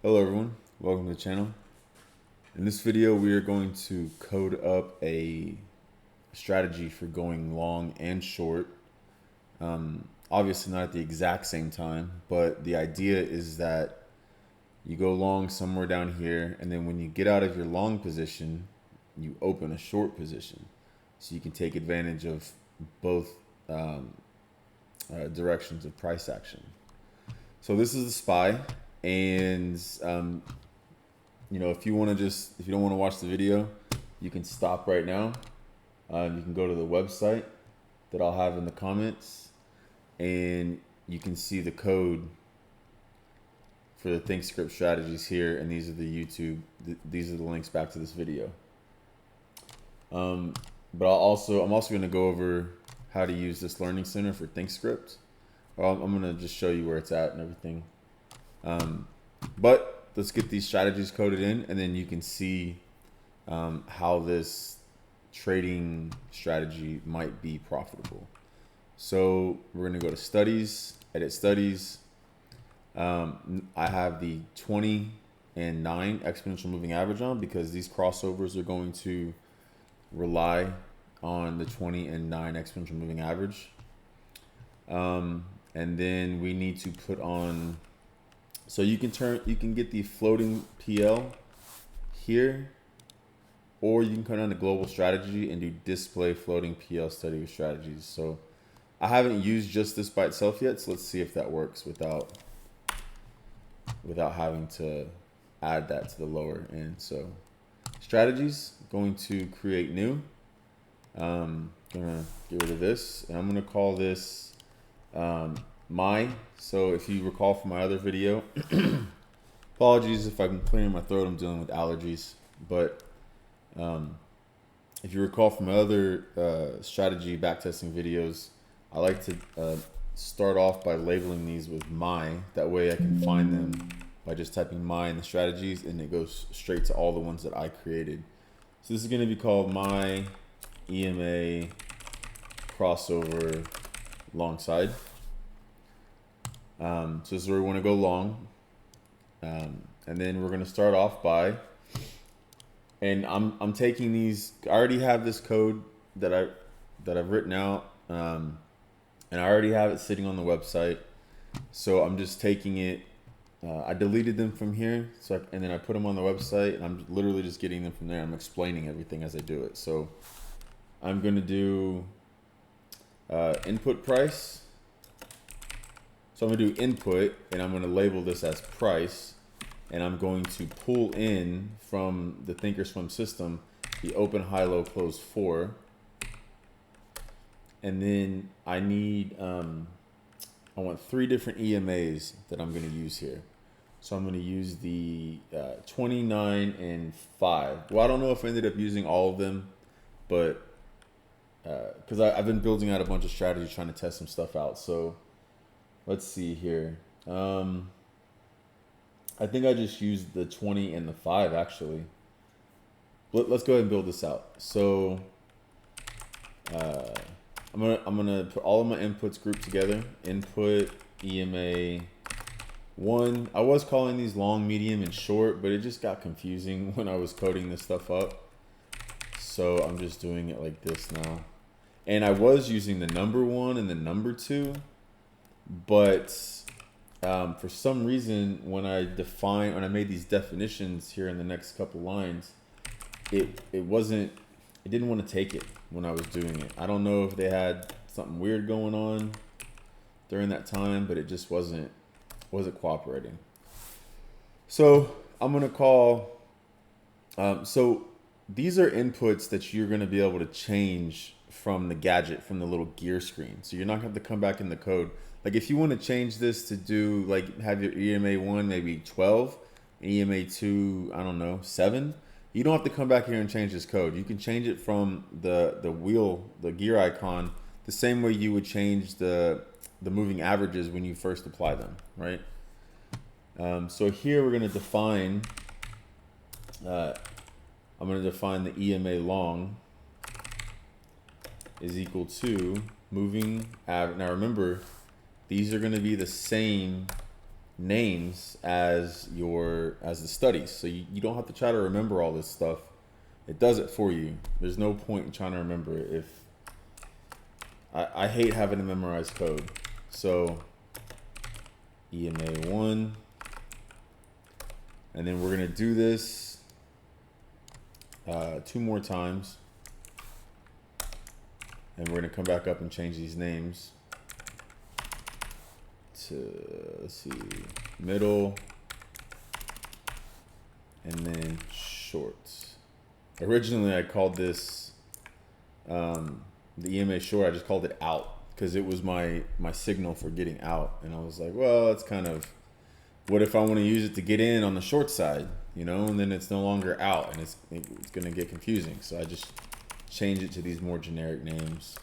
Hello everyone, welcome to the channel. In this video we are going to code up a strategy for going long and short. Obviously not at the exact same time, but the idea is that you go long somewhere down here, and then when you get out of your long position, you open a short position. So you can take advantage of both directions of price action. So this is the SPY, and if you want to if you don't want to watch the video, you can stop right now. You can go to the website that I'll have in the comments, and you can see the code for the ThinkScript strategies here, and these are these are the links back to this video. But I'm also going to go over how to use this learning center for ThinkScript. I'm going to just show you where it's at and everything. But let's get these strategies coded in, and then you can see how this trading strategy might be profitable. So we're going to go to studies, edit studies. I have the 20 and 9 exponential moving average on because these crossovers are going to rely on the 20 and 9 exponential moving average. And then we need to put on, so you can get the floating PL here, or you can come down to global strategy and do display floating PL study with strategies. So I haven't used just this by itself yet, so let's see if that works without having to add that to the lower end. So strategies, going to create new. Gonna get rid of this, and I'm gonna call this so if you recall from my other video, apologies if I'm clearing my throat, I'm dealing with allergies, but if you recall from my other strategy backtesting videos, I like to start off by labeling these with that way I can find them by just typing in the strategies, and it goes straight to all the ones that I created. So this is going to be called EMA crossover long side. So this is where we want to go long, and then we're going to start off by, and I'm taking these. I already have this code that I've written out, and I already have it sitting on the website. So I'm just taking it. I deleted them from here, and then I put them on the website, and I'm literally just getting them from there. I'm explaining everything as I do it. So I'm going to do input price. So I'm going to do input, and I'm going to label this as price, and I'm going to pull in from the thinkorswim system the open, high, low, close 4. And then I need, I want 3 different EMAs that I'm going to use here. So I'm going to use the 29 and 5. Well, I don't know if I ended up using all of them, but because I've been building out a bunch of strategies trying to test some stuff out. So let's see here. I think I just used the 20 and the 5 actually. Let's go ahead and build this out. So I'm gonna put all of my inputs grouped together. Input EMA 1. I was calling these long, medium, and short, but it just got confusing when I was coding this stuff up. So I'm just doing it like this now. And I was using the number 1 and the number 2, but for some reason when I made these definitions here in the next couple lines, it didn't want to take it when I was doing it. I don't know if they had something weird going on during that time, but it just wasn't cooperating. So I'm gonna call. So these are inputs that you're gonna be able to change from the gadget, from the little gear screen. So you're not gonna have to come back in the code. Like if you want to change this to do have your EMA 1 maybe 12, EMA 2 I don't know 7. You don't have to come back here and change this code. You can change it from the gear icon, the same way you would change the moving averages when you first apply them, right? So here we're going to define, I'm going to define the EMA long is equal to moving average. Now remember, these are going to be the same names as the studies. So you don't have to try to remember all this stuff. It does it for you. There's no point in trying to remember it. If I hate having to memorize code. So EMA1, and then we're gonna do this 2 more times, and we're gonna come back up and change these names to, let's see, middle, and then shorts. Originally I called this the EMA short. I just called it out because it was my signal for getting out, and I was like, well, that's kind of, what if I want to use it to get in on the short side, you know, and then it's no longer out, and it's gonna get confusing. So I just change it to these more generic names.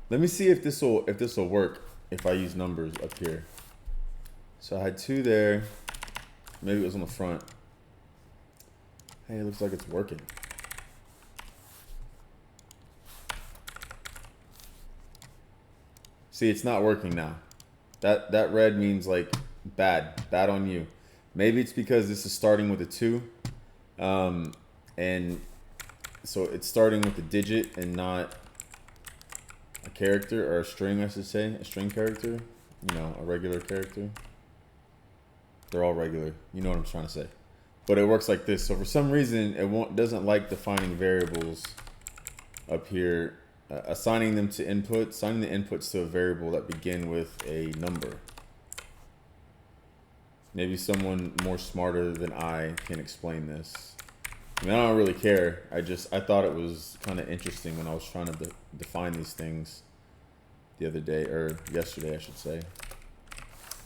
Let me see if this will work if I use numbers up here. So I had 2 there. Maybe it was on the front. Hey, it looks like it's working. See, it's not working now. That red means like bad on you. Maybe it's because this is starting with a 2, and so it's starting with a digit and not a character, or a string, I should say, a string character. You know, a regular character. They're all regular. You know what I'm trying to say. But it works like this. So for some reason, it doesn't like defining variables up here, assigning them to inputs, assigning the inputs to a variable that begin with a number. Maybe someone more smarter than I can explain this. I mean, I don't really care. I thought it was kind of interesting when I was trying to define these things the other day, or yesterday, I should say.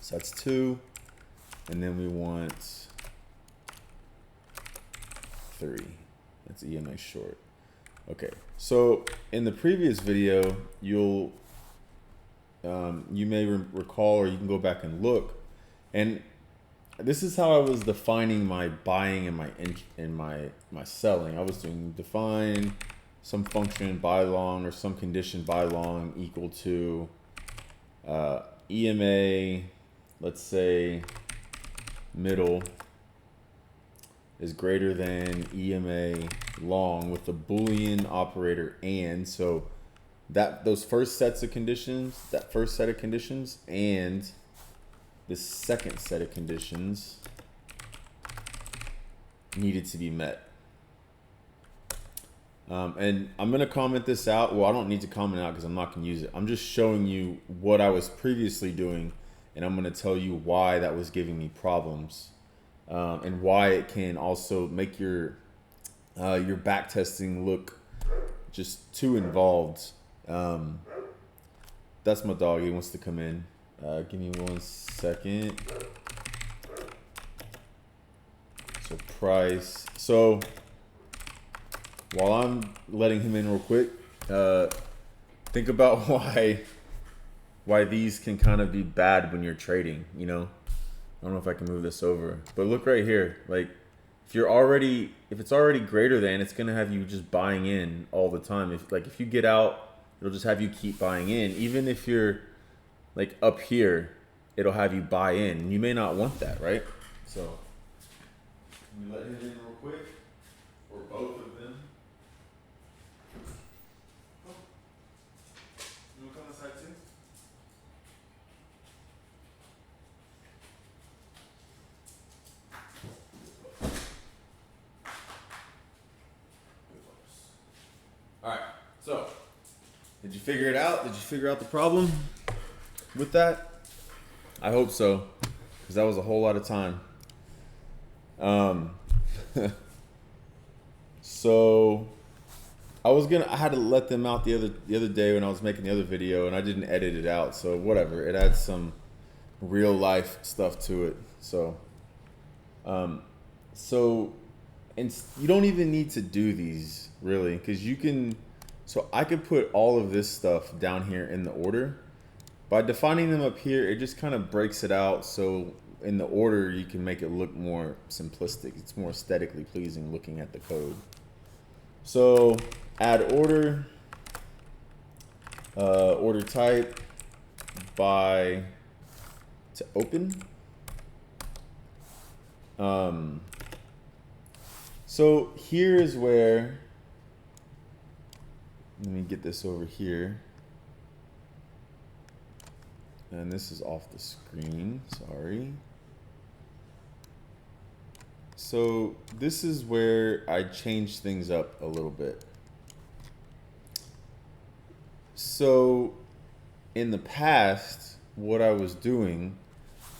So that's 2, and then we want 3. That's EMA short. Okay, so in the previous video, you may recall, or you can go back and look, and this is how I was defining my buying and my selling. I was doing define some function buy long, or some condition buy long equal to EMA, let's say middle is greater than EMA long, with the Boolean operator and. So those first sets of conditions, that first set of conditions and the second set of conditions needed to be met. And I'm going to comment this out. Well, I don't need to comment out because I'm not going to use it. I'm just showing you what I was previously doing, and I'm going to tell you why that was giving me problems, and why it can also make your backtesting look just too involved. That's my dog. He wants to come in. Give me 1 second. So price. So while I'm letting him in real quick, think about why these can kind of be bad when you're trading, you know? I don't know if I can move this over, but look right here. Like if it's already greater than, it's gonna have you just buying in all the time. If you get out, it'll just have you keep buying in. Even if you're like up here, it'll have you buy in. You may not want that, right? So let me let him in real quick, or both of them. Oh. You wanna come inside too? All right, so did you figure it out? Did you figure out the problem with that? I hope so, because that was a whole lot of time. So I had to let them out the other day when I was making the other video, and I didn't edit it out, so whatever. It adds some real life stuff to it. So and you don't even need to do these really, because you can. So I could put all of this stuff down here in the order. By defining them up here, it just kind of breaks it out. So in the order, you can make it look more simplistic. It's more aesthetically pleasing looking at the code. So add order, order type by to open. So here is where, let me get this over here. And this is off the screen, sorry. So this is where I changed things up a little bit. So in the past, what I was doing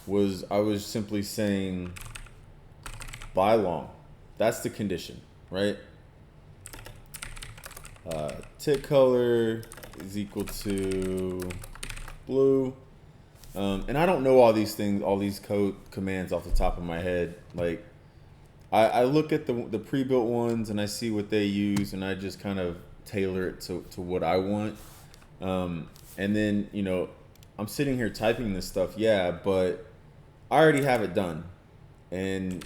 was I was simply saying buy long. That's the condition, right? Tick color is equal to blue. And I don't know all these things, all these code commands off the top of my head. Like, I look at the pre-built ones and I see what they use, and I just kind of tailor it to what I want. And then, you know, I'm sitting here typing this stuff, yeah, but I already have it done. And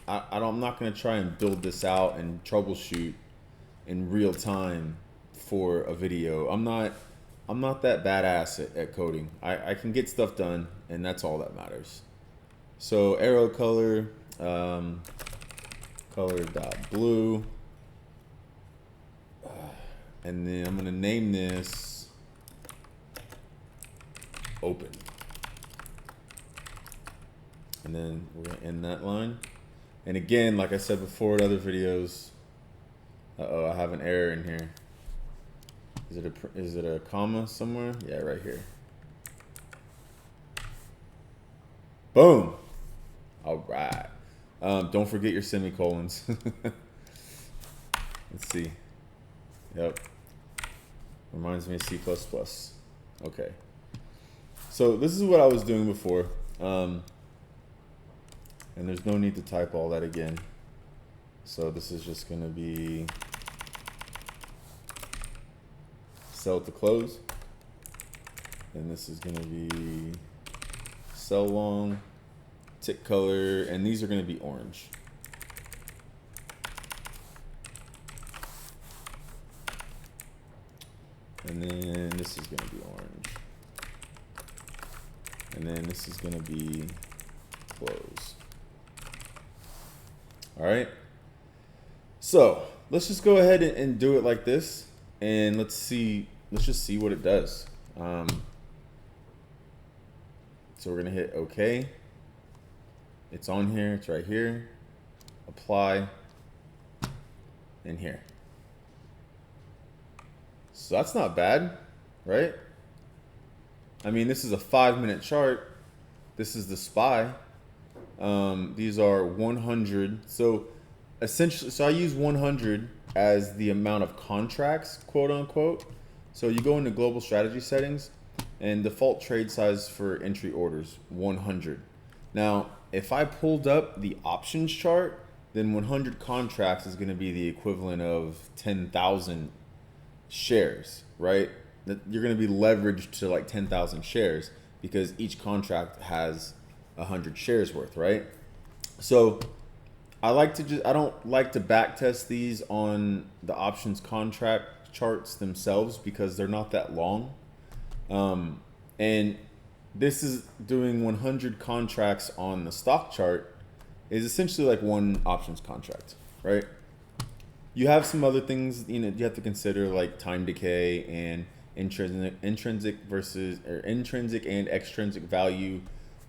I'm not going to try and build this out and troubleshoot in real time for a video. I'm not that badass at coding. I can get stuff done, and that's all that matters. So arrow color, color dot blue, and then I'm gonna name this open, and then we're gonna end that line. And again, like I said before in other videos, I have an error in here. Is it a comma somewhere? Yeah, right here. Boom. All right. Don't forget your semicolons. Let's see. Yep. Reminds me of C++. Okay. So this is what I was doing before. And there's no need to type all that again. So this is just going to be sell to close, and this is going to be sell long, tick color, and these are going to be orange. And then this is going to be orange, and then this is going to be close. All right, so let's just go ahead and do it like this, and let's just see what it does. So we're gonna hit OK. It's on here, it's right here. Apply, and here. So that's not bad, right? I mean, this is a 5-minute chart. This is the SPY. These are 100. So essentially, I use 100 as the amount of contracts, quote unquote. So you go into global strategy settings, and default trade size for entry orders, 100. Now, if I pulled up the options chart, then 100 contracts is going to be the equivalent of 10,000 shares, right? You're going to be leveraged to like 10,000 shares because each contract has 100 shares worth, right? So I don't like to backtest these on the options contract charts themselves because they're not that long. And this is doing 100 contracts on the stock chart is essentially like one options contract, right? You have some other things, you know, you have to consider, like time decay and intrinsic and extrinsic value,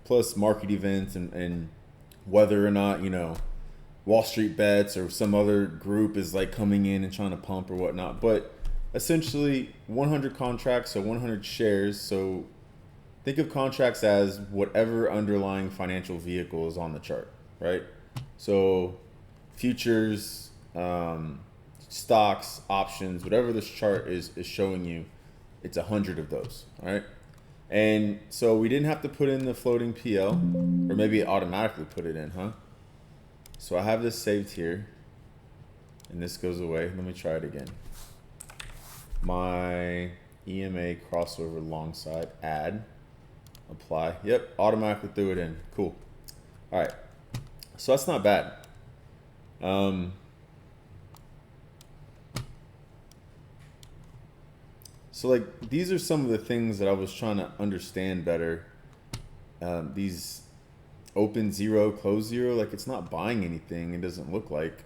plus market events and whether or not, you know, Wall Street bets or some other group is like coming in and trying to pump or whatnot. But essentially 100 contracts, so 100 shares. So think of contracts as whatever underlying financial vehicle is on the chart, right? So futures, stocks, options, whatever this chart is showing you, it's 100 of those, all right? And so we didn't have to put in the floating PL, or maybe it automatically put it in, huh? So I have this saved here, and this goes away. Let me try it again. My EMA crossover alongside, add, apply. Yep, automatically threw it in. Cool. All right, so that's not bad. So like these are some of the things that I was trying to understand better these open 0, close 0, like it's not buying anything. It doesn't look like.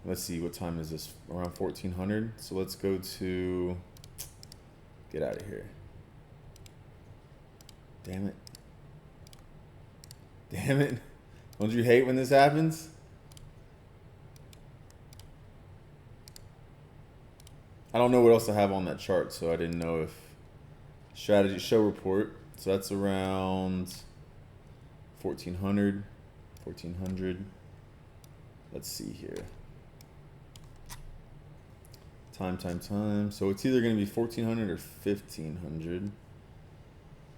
Let's see, what time is this? Around 1400. So let's go to, get out of here. Damn it. Damn it. Don't you hate when this happens? I don't know what else I have on that chart, so I didn't know if strategy show report. So that's around 1400. Let's see here. Time. So it's either going to be 1400 or 1500.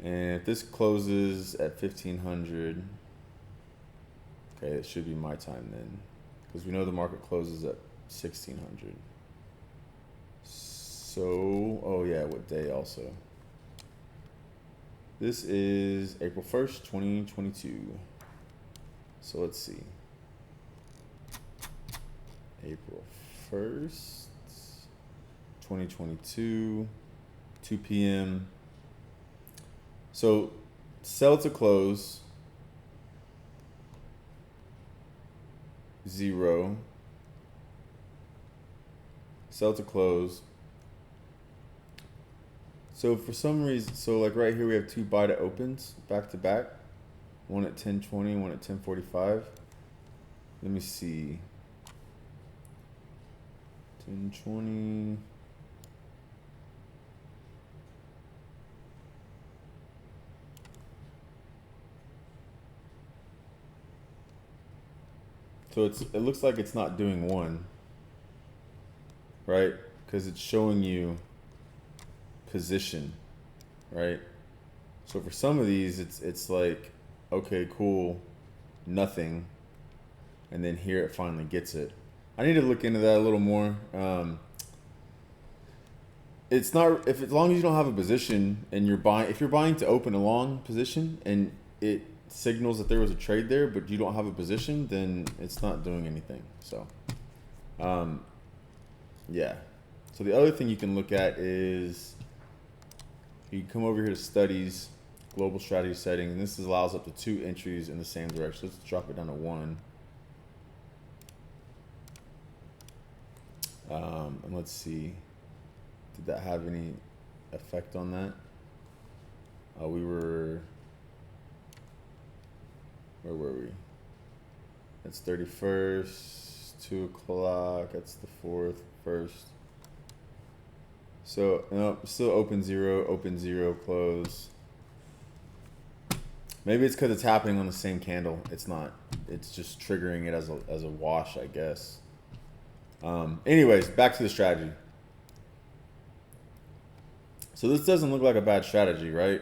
And if this closes at 1500, okay, it should be my time then, because we know the market closes at 1600. So, oh yeah, what day also? This is April 1st, 2022. So let's see. April 1st, 2022, 2 p.m. So sell to close, 0. Sell to close. So for some reason, so like right here we have 2 buy to opens back to back, one at 10:20, one at 10:45. Let me see. 10:20. So it looks like it's not doing one, right? Because it's showing you position, right? So for some of these, it's like, okay, cool, nothing, and then here it finally gets it. I need to look into that a little more. It's not, if as long as you don't have a position and you're buying, if you're buying to open a long position and it signals that there was a trade there, but you don't have a position, then it's not doing anything. So, yeah. So the other thing you can look at is you come over here to studies, global strategy setting, and this allows up to 2 entries in the same direction. Let's drop it down to 1. And let's see, did that have any effect on that? We were, where were we? That's 31st, 2 o'clock, that's the 4th, 1st. So, no, still open 0, close. Maybe it's because it's happening on the same candle. It's not. It's just triggering it as a wash, I guess. Anyways, back to the strategy. So this doesn't look like a bad strategy, right?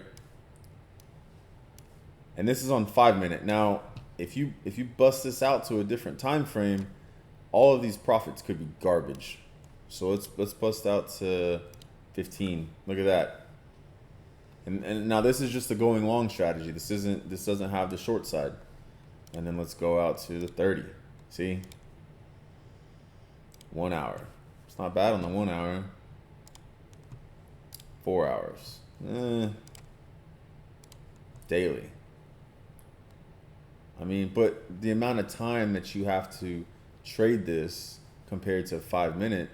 And this is on 5 minute. Now, if you bust this out to a different time frame, all of these profits could be garbage. So let's bust out to 15. Look at that. And now this is just the going long strategy. This doesn't have the short side. And then let's go out to the 30. See? 1 hour. It's not bad on the 1 hour. 4 hours. Daily. I mean, but the amount of time that you have to trade this compared to 5 minute.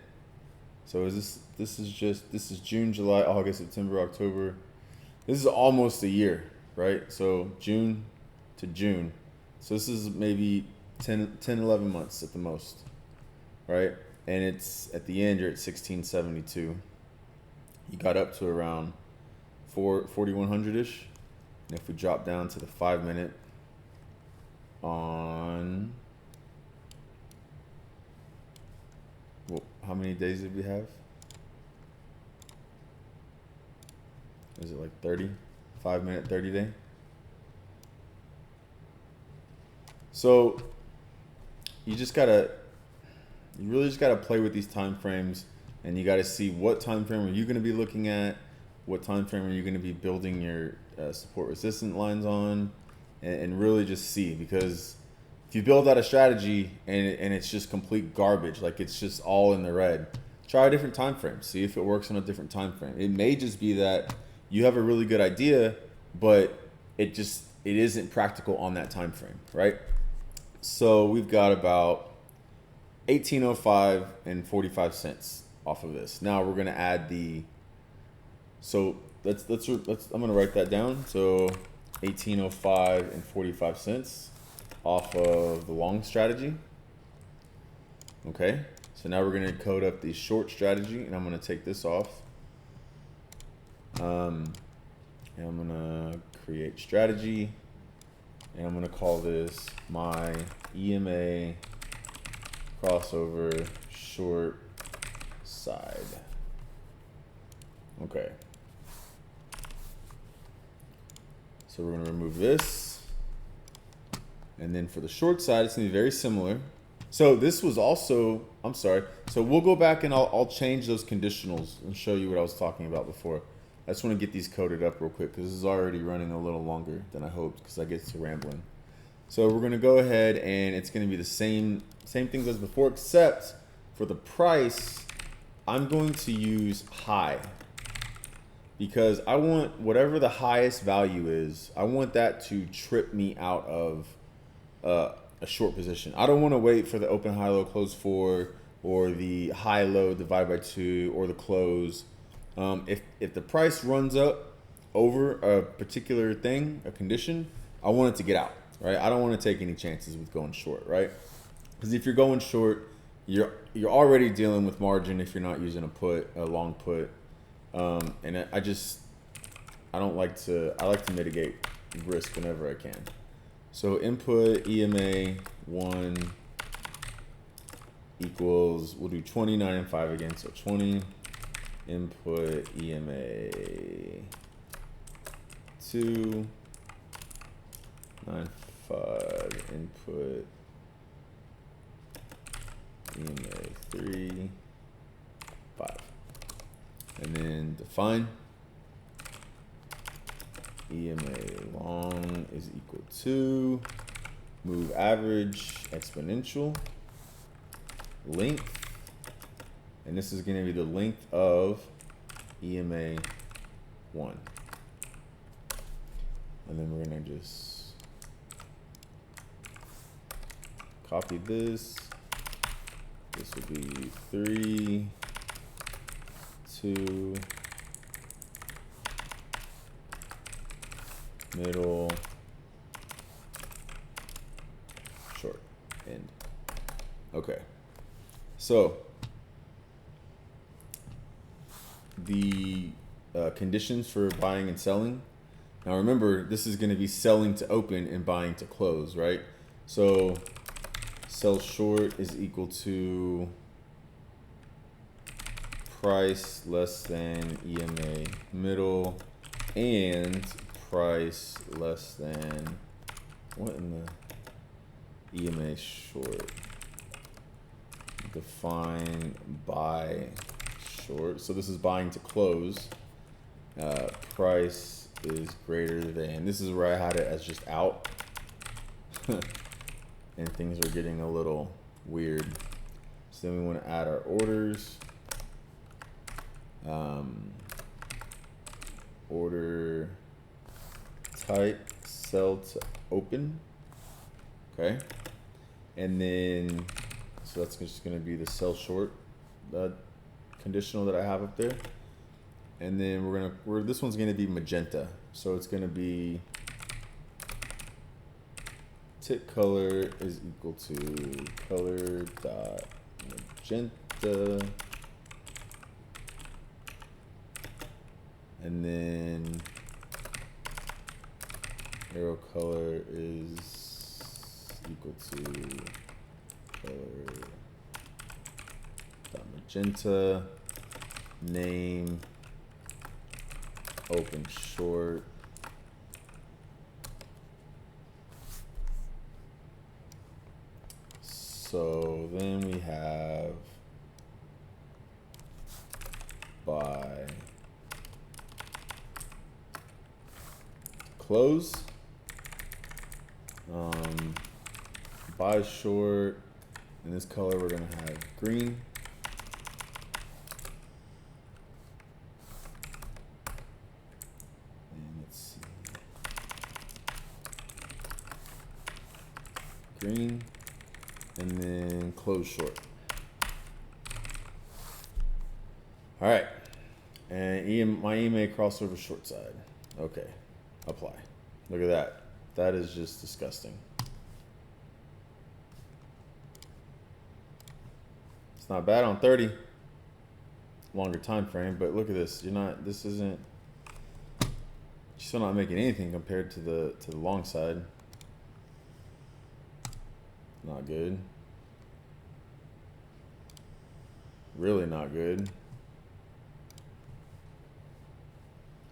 So this is June, July, August, September, October. This is almost a year, right? So June to June. So this is maybe 10, 11 months at the most, right? And it's at the end, you're at 1672. You got up to around 4100-ish. And if we drop down to the 5 minute on, well, how many days did we have? Is it like 30? 5 minute, 30 day? So you really just gotta play with these time frames, and you gotta see what time frame are you gonna be looking at, what time frame are you gonna be building your support resistant lines on, and really just see, because if you build out a strategy and it's just complete garbage, like it's just all in the red, try a different time frame, see if it works on a different time frame. It may just be that you have a really good idea, but it just it isn't practical on that time frame, right? So we've got about 1805 and 45 cents off of this. Now we're gonna add the, so let's I'm gonna write that down. So 1805 and 45 cents off of the long strategy. Okay, so now we're gonna code up the short strategy, and I'm gonna take this off. And I'm gonna create strategy, and I'm gonna call this my EMA crossover short side. Okay. So we're gonna remove this. And then for the short side, it's gonna be very similar. So this was also, I'm sorry. So we'll go back and I'll change those conditionals and show you what I was talking about before. I just want to get these coded up real quick because this is already running a little longer than I hoped because I get to rambling. So we're going to go ahead and it's going to be the same things as before, except for the price, I'm going to use high because I want whatever the highest value is, I want that to trip me out of a short position. I don't want to wait for the open, high, low, close 4 or the high, low, divide by 2 or the close. If the price runs up over a particular thing, a condition, I want it to get out, right? I don't want to take any chances with going short, right? Because if you're going short, you're already dealing with margin if you're not using a long put. And I like to mitigate risk whenever I can. So input EMA 1 equals, we'll do 29 and 5 again. So 20 input EMA 2, 9, 5 input EMA 3, 5. And then define EMA long is equal to move average exponential length, and this is going to be the length of EMA 1. And then we're going to just copy this. This will be 3, 2, middle, short, end. Okay, so the conditions for buying and selling. Now remember, this is going to be selling to open and buying to close, right? So sell short is equal to price less than EMA middle and price less than, what in the EMA short? Define buy short. So this is buying to close. Price is greater than, this is where I had it as just out. And things are getting a little weird. So then we want to add our orders. Order type sell to open. Okay. And then, so that's just going to be the sell short conditional that I have up there. And then this one's going to be magenta. So it's going to be tick color is equal to color dot magenta. And then arrow color is equal to color dot magenta. Name open short. So then we have buy close, buy short. In this color we're gonna have green. And let's see. green, and then close short. All right, and my EMA crossover short side. Okay, apply. Look at that. That is just disgusting. It's not bad on 30, longer time frame, but look at this. This isn't, you're still not making anything compared to the long side. Not good. Really not good.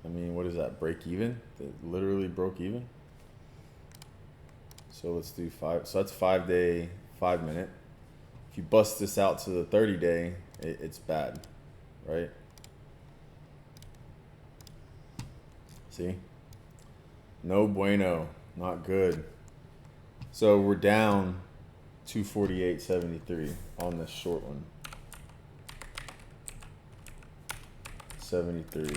I mean, what is that? Break even? It literally broke even. So let's do 5. So that's 5 day, 5 minute. If you bust this out to the 30 day, it's bad, right? See? No bueno. Not good. So we're down 248.73 on this short one. 73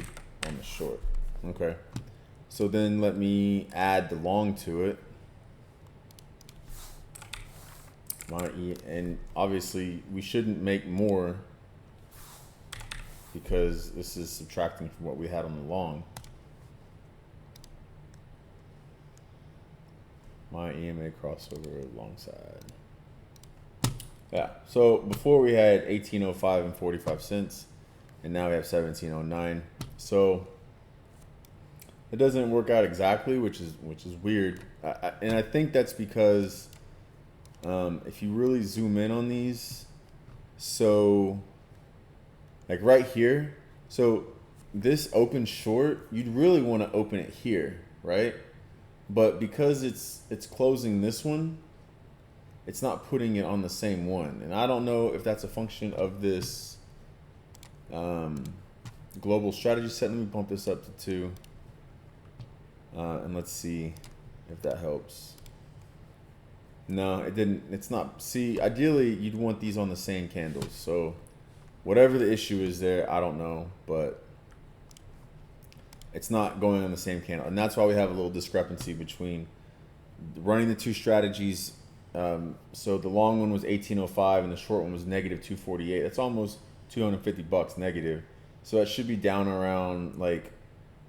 on the short. Okay. So then let me add the long to it. And obviously we shouldn't make more because this is subtracting from what we had on the long. My EMA crossover long side. Yeah, so before we had 18.05 and 45 cents, and now we have 17.09. So it doesn't work out exactly, which is weird. And I think that's because if you really zoom in on these, so like right here, so this open short, you'd really want to open it here, right? But because it's closing this one, it's not putting it on the same one. And I don't know if that's a function of this global strategy set. Let me bump this up to 2. And let's see if that helps. No, it didn't. It's not. See, ideally, you'd want these on the same candles. So whatever the issue is there, I don't know. But it's not going on the same candle. And that's why we have a little discrepancy between running the two strategies. So the long one was 18.05 and the short one was negative 248. That's almost $250 negative. So that should be down around like,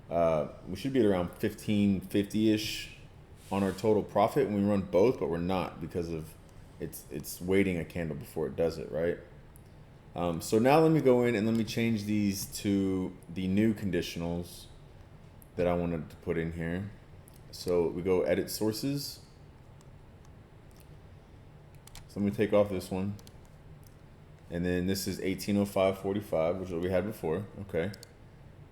we should be at around 1550-ish on our total profit when we run both, but we're not because of it's waiting a candle before it does it, right? So now let me go in and let me change these to the new conditionals that I wanted to put in here. So we go edit sources. So let me take off this one. And then this is 18.05.45, which is what we had before. Okay.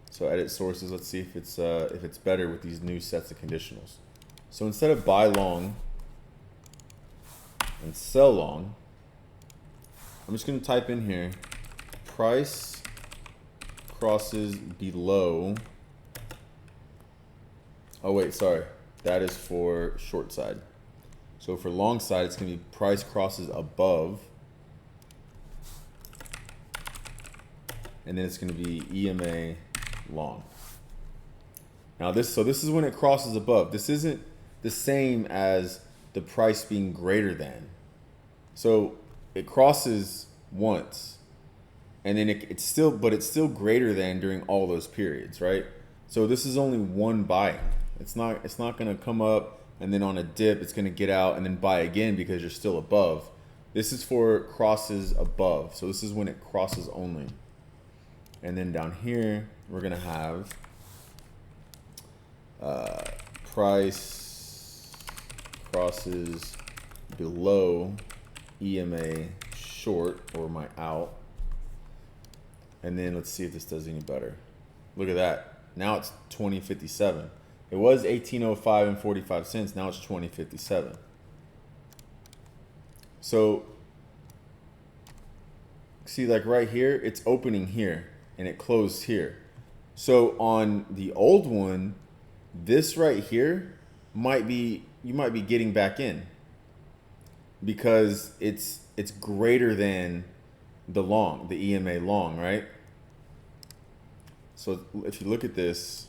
So edit sources. Let's see if it's better with these new sets of conditionals. So instead of buy long and sell long, I'm just going to type in here price crosses below. Oh wait, sorry. That is for short side. So for long side, it's going to be price crosses above. And then it's going to be EMA long. Now this is when it crosses above. This isn't the same as the price being greater than. So it crosses once, and then it's still greater than during all those periods, right? So this is only one buying. It's not going to come up and then on a dip it's going to get out and then buy again because you're still above. This is for crosses above. So this is when it crosses only. And then down here we're going to have price crosses below EMA short or my out. And then let's see if this does any better. Look at that. Now it's 20.57. It was 18.05 and 45 cents. Now it's 20.57. So see, like right here, it's opening here and it closed here. So on the old one, this right here you might be getting back in because it's greater than the long, the EMA long, right? So if you look at this,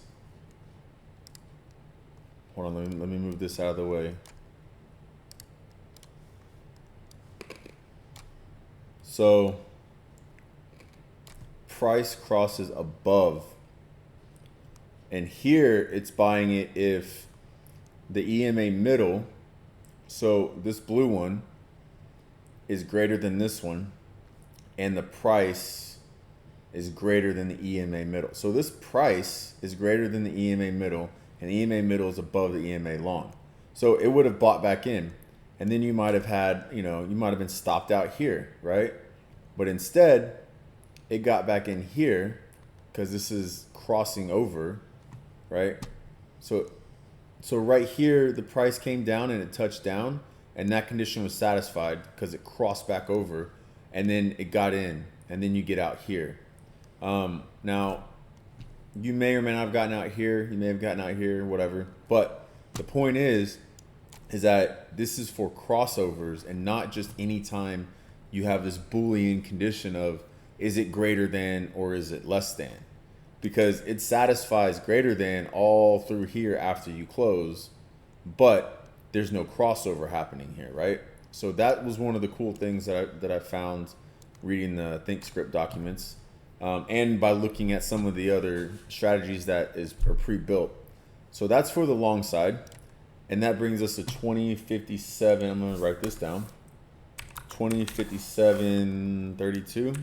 hold on, let me move this out of the way. So price crosses above, and here it's buying it if the EMA middle, so this blue one is greater than this one, and the price is greater than the EMA middle. So this price is greater than the EMA middle, and the EMA middle is above the EMA long. So it would have bought back in, and then you might have had, you might have been stopped out here, right? But instead, it got back in here because this is crossing over, right? So right here, the price came down and it touched down, and that condition was satisfied because it crossed back over, and then it got in, and then you get out here. Now, you may or may not have gotten out here. You may have gotten out here, whatever. But the point is that this is for crossovers and not just any time you have this Boolean condition of is it greater than or is it less than? Because it satisfies greater than all through here after you close, but there's no crossover happening here, right? So that was one of the cool things that I found reading the ThinkScript documents. And by looking at some of the other strategies that are pre-built. So that's for the long side. And that brings us to 2057. I'm going to write this down. 2057.32.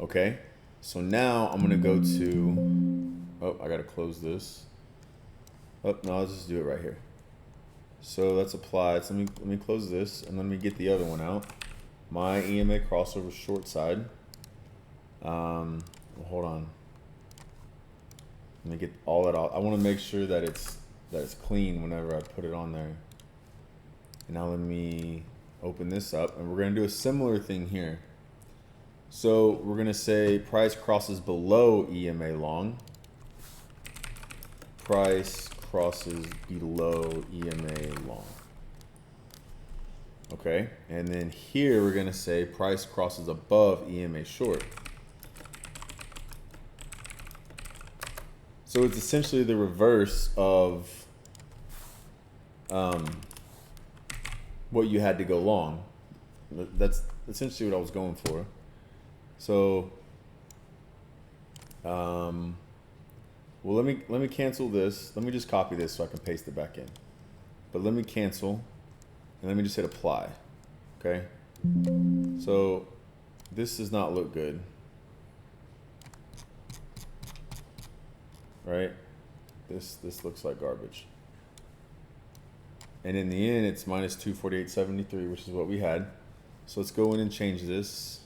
Okay. So now I'm going to go to, I got to close this. Oh, no, I'll just do it right here. So let's apply. So let me close this and let me get the other one out. My EMA crossover short side. Hold on. Let me get all that out. I want to make sure that it's clean whenever I put it on there. And now let me open this up, and we're going to do a similar thing here. So we're going to say price crosses below EMA long. Price crosses below EMA long. Okay, and then here we're going to say price crosses above EMA short. So it's essentially the reverse of what you had to go long. That's essentially what I was going for. So, well, let me cancel this. Let me just copy this so I can paste it back in. But let me cancel, and let me just hit apply. Okay. So this does not look good. Right? This looks like garbage. And in the end, it's minus 248.73, which is what we had. So let's go in and change this.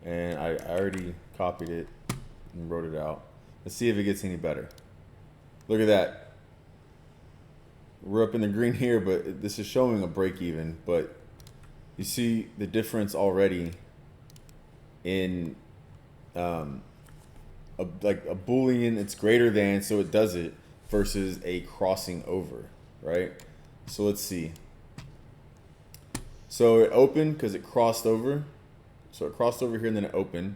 And I already copied it and wrote it out. Let's see if it gets any better. Look at that. We're up in the green here, but this is showing a break even. But you see the difference already in like a Boolean, it's greater than, so it does it, versus a crossing over, right? So let's see. So it opened because it crossed over. So it crossed over here and then it opened,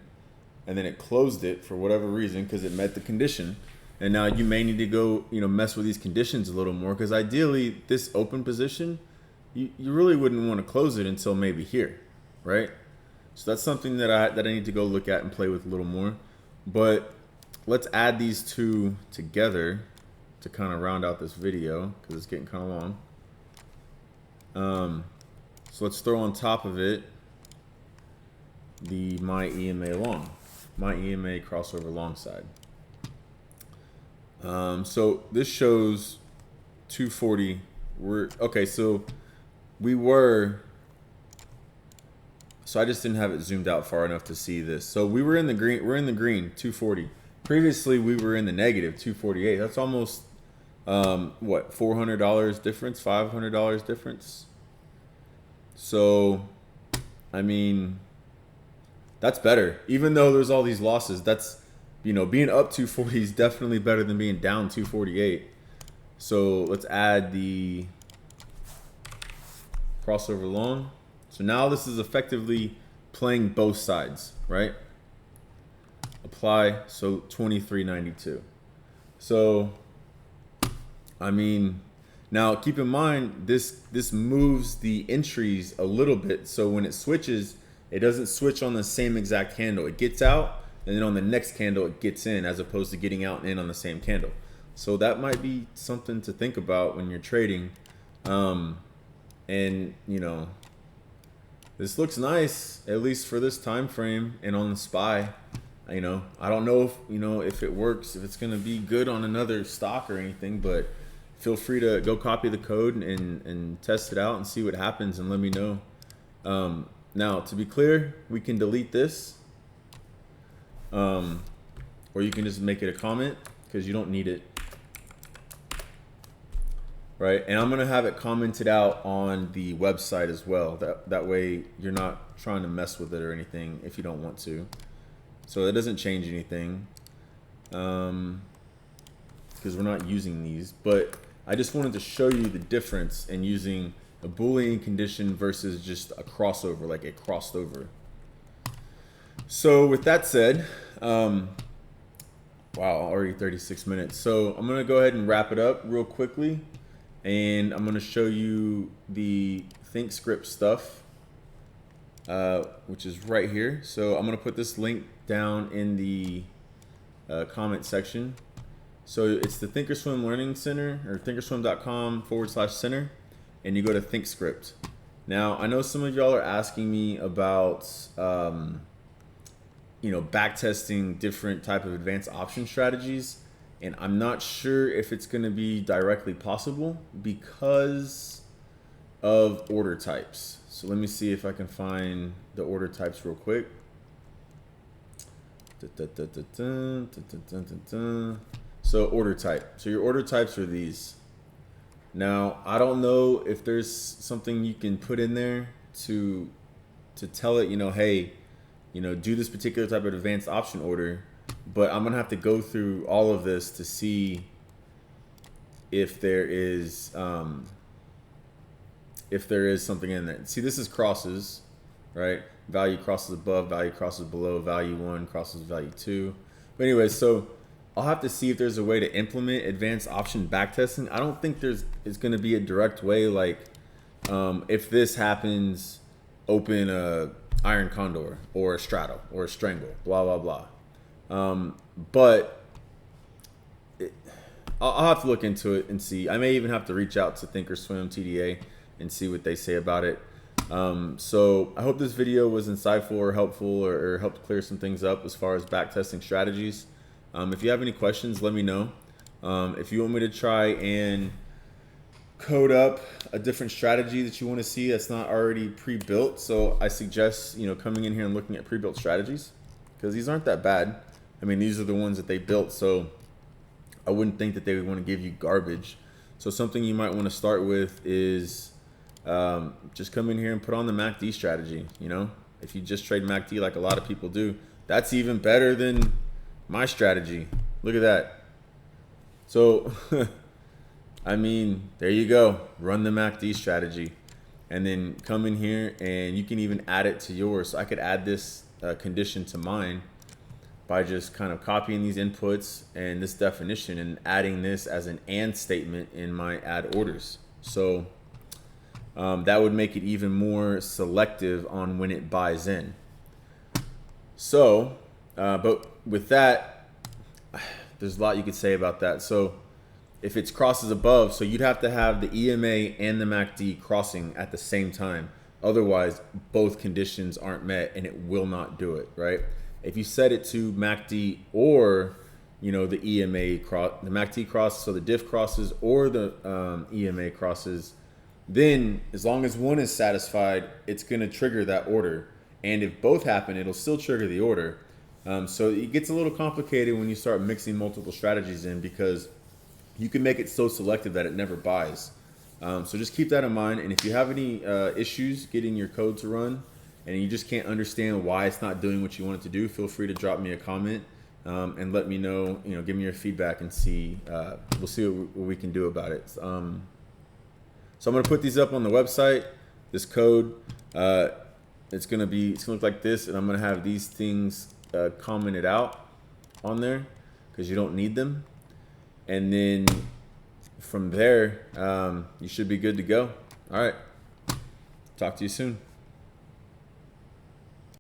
and then it closed it for whatever reason because it met the condition. And now you may need to go, mess with these conditions a little more, because ideally this open position, you really wouldn't want to close it until maybe here, right? So that's something that I need to go look at and play with a little more. But let's add these two together to kind of round out this video because it's getting kind of long. So let's throw on top of it the my EMA long, my EMA crossover long side. So this shows 240. So I just didn't have it zoomed out far enough to see this. So we were in the green, 240. Previously we were in the negative 248. That's almost what, $400 difference, $500 difference. So I mean, that's better. Even though there's all these losses, that's, being up 240 is definitely better than being down 248. So let's add the crossover long. So now this is effectively playing both sides, right? Apply, so 23.92. So, I mean, Now, keep in mind, this moves the entries a little bit. So when it switches, it doesn't switch on the same exact candle. It gets out, and then on the next candle, it gets in, as opposed to getting out and in on the same candle. So that might be something to think about when you're trading. And, you know, this looks nice, at least for this time frame and on the SPY. You know, I don't know if, you know, if it works, if it's going to be good on another stock or anything, but feel free to go copy the code and test it out and see what happens and let me know. Now, to be clear, we can delete this, or you can just make it a comment because you don't need it. Right, and I'm gonna have it commented out on the website as well. That way you're not trying to mess with it or anything if you don't want to. So that doesn't change anything, because we're not using these. But I just wanted to show you the difference in using a Boolean condition versus just a crossover, like it crossed over. So with that said, wow, already 36 minutes. So I'm gonna go ahead and wrap it up real quickly. And I'm going to show you the ThinkScript stuff, which is right here. So I'm going to put this link down in the comment section. So it's the Thinkorswim Learning Center, or thinkorswim.com/center, and you go to ThinkScript. Now, I know some of y'all are asking me about, you know, backtesting different type of advanced option strategies. And I'm not sure if it's going to be directly possible because of order types. So let me see if I can find the order types real quick. So order type. So your order types are these. Now, I don't know if there's something you can put in there to tell it, you know, hey, you know, do this particular type of advanced option order. But I'm gonna have to go through all of this to see if there is something in there. See, this is crosses, right? Value crosses above, value crosses below, value 1 crosses value 2. But anyway, so I'll have to see if there's a way to implement advanced option backtesting. I don't think it's gonna be a direct way, like if this happens, open a iron condor or a straddle or a strangle, blah blah blah. But I'll have to look into it and see. I may even have to reach out to thinkorswim TDA and see what they say about it. So I hope this video was insightful or helpful, or helped clear some things up as far as backtesting strategies. If you have any questions, let me know. If you want me to try and code up a different strategy that you want to see that's not already pre-built, so I suggest, you know, coming in here and looking at pre-built strategies, because these aren't that bad. I mean, these are the ones that they built, so I wouldn't think that they would want to give you garbage. So something you might want to start with is just come in here and put on the MACD strategy. You know, if you just trade MACD like a lot of people do, that's even better than my strategy. Look at that. So, I mean, there you go. Run the MACD strategy. And then come in here and you can even add it to yours. So I could add this condition to mine by just kind of copying these inputs and this definition and adding this as an and statement in my add orders. So that would make it even more selective on when it buys in. So, but with that, there's a lot you could say about that. So if it's crosses above, so you'd have to have the EMA and the MACD crossing at the same time. Otherwise, both conditions aren't met and it will not do it, right? If you set it to MACD or, you know, the EMA cross, the MACD crosses, so the diff crosses, or the EMA crosses, then as long as one is satisfied, it's going to trigger that order. And if both happen, it'll still trigger the order. So it gets a little complicated when you start mixing multiple strategies in, because you can make it so selective that it never buys. So just keep that in mind. And if you have any issues getting your code to run and you just can't understand why it's not doing what you want it to do, feel free to drop me a comment and let me know, you know, give me your feedback and see, we'll see what we can do about it. So I'm going to put these up on the website, this code. It's going to look like this, and I'm going to have these things commented out on there because you don't need them. And then from there, you should be good to go. All right. Talk to you soon.